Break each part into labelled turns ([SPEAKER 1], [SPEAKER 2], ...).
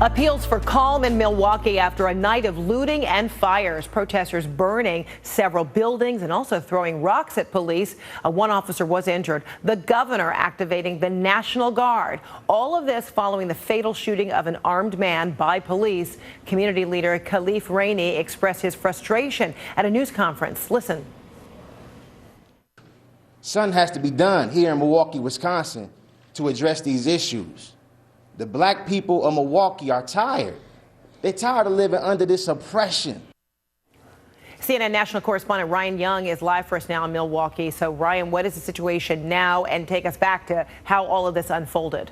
[SPEAKER 1] Appeals for calm in Milwaukee after a night of looting and fires. Protesters burning several buildings and also throwing rocks at police. One officer was injured. The governor activating the National Guard. All of this following the fatal shooting of an armed man by police. Community leader Khalif Rainey expressed his frustration at a news conference. Listen.
[SPEAKER 2] Something has to be done here in Milwaukee, Wisconsin to address these issues. The black people of Milwaukee are tired. They're tired of living under this oppression.
[SPEAKER 1] CNN national correspondent Ryan Young is live for us now in Milwaukee. So, Ryan, what is the situation now? And take us back to how all of this unfolded.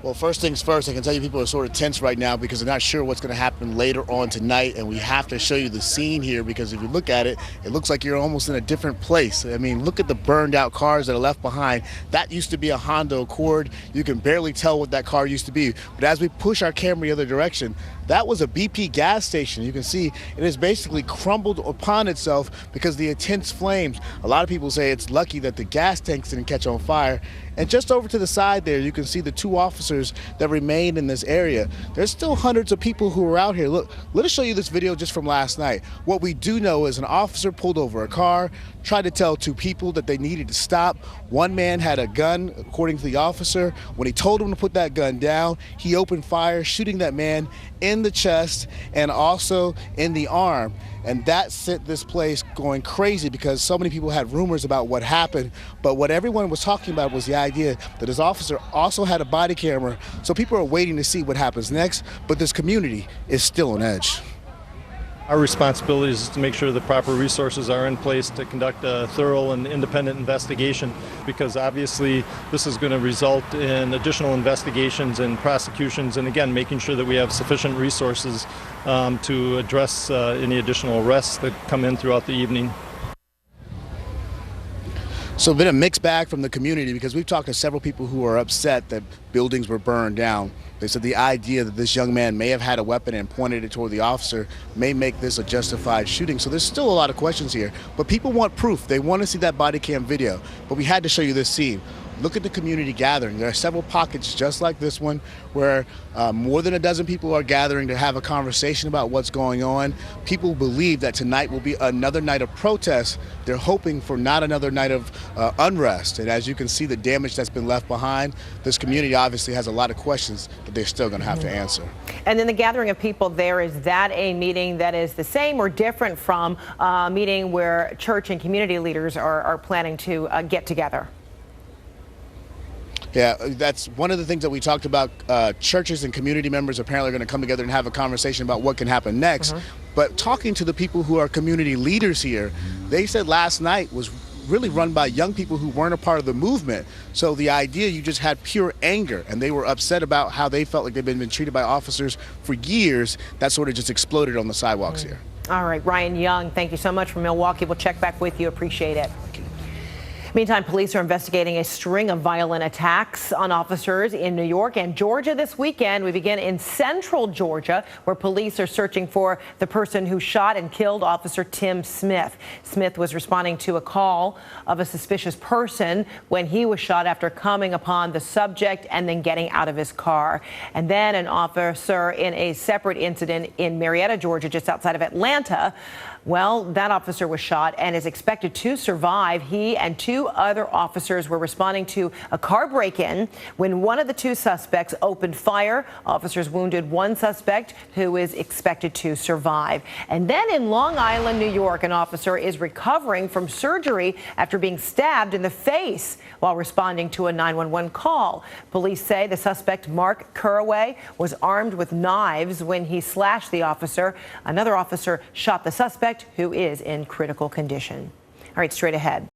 [SPEAKER 3] Well, first things first, I can tell you people are sort of tense right now because they're not sure what's going to happen later on tonight, and we have to show you the scene here because if you look at it, it looks like you're almost in a different place. I mean, look at the burned out cars that are left behind. That used to be a Honda Accord. You can barely tell what that car used to be, but as we push our camera the other direction, that was a BP gas station. You can see it has basically crumbled upon itself because of the intense flames. A lot of people say it's lucky that the gas tanks didn't catch on fire. And just over to the side there, you can see the two officers that remained in this area. There's still hundreds of people who are out here. Look, let us show you this video just from last night. What we do know is an officer pulled over a car, tried to tell two people that they needed to stop. One man had a gun, according to the officer. When he told him to put that gun down, he opened fire, shooting that man in the chest and also in the arm. And that sent this place going crazy because so many people had rumors about what happened. But what everyone was talking about was the idea that this officer also had a body camera. So people are waiting to see what happens next. But this community is still on edge.
[SPEAKER 4] Our responsibility is to make sure the proper resources are in place to conduct a thorough and independent investigation, because obviously this is going to result in additional investigations and prosecutions, and again making sure that we have sufficient resources to address any additional arrests that come in throughout the evening.
[SPEAKER 3] So a bit of mixed bag from the community because we've talked to several people who are upset that buildings were burned down. They said the idea that this young man may have had a weapon and pointed it toward the officer may make this a justified shooting. So there's still a lot of questions here. But people want proof. They want to see that body cam video. But we had to show you this scene. Look at the community gathering. There are several pockets just like this one where more than a dozen people are gathering to have a conversation about what's going on. People believe that tonight will be another night of protest. They're hoping for not another night of unrest. And as you can see, the damage that's been left behind, this community obviously has a lot of questions that they're still going to have to answer.
[SPEAKER 1] And then the gathering of people there, is that a meeting that is the same or different from a meeting where church and community leaders are planning to get together?
[SPEAKER 3] Yeah, that's one of the things that we talked about. Churches and community members apparently are going to come together and have a conversation about what can happen next. But talking to the people who are community leaders here, they said last night was really run by young people who weren't a part of the movement. So the idea, you just had pure anger, and they were upset about how they felt like they've been treated by officers for years. That sort of just exploded on the sidewalks here. All
[SPEAKER 1] right, Ryan Young, thank you so much from Milwaukee. We'll check back with you. Appreciate it. Meantime, police are investigating a string of violent attacks on officers in New York and Georgia this weekend. We begin in central Georgia, where police are searching for the person who shot and killed Officer Tim Smith. Smith was responding to a call of a suspicious person when he was shot after coming upon the subject and then getting out of his car. And then an officer in a separate incident in Marietta, Georgia, just outside of Atlanta. Well, that officer was shot and is expected to survive. He and two other officers were responding to a car break-in when one of the two suspects opened fire. Officers wounded one suspect who is expected to survive. And then in Long Island, New York, an officer is recovering from surgery after being stabbed in the face while responding to a 911 call. Police say the suspect, Mark Curraway, was armed with knives when he slashed the officer. Another officer shot the suspect, who is in critical condition. All right, straight ahead.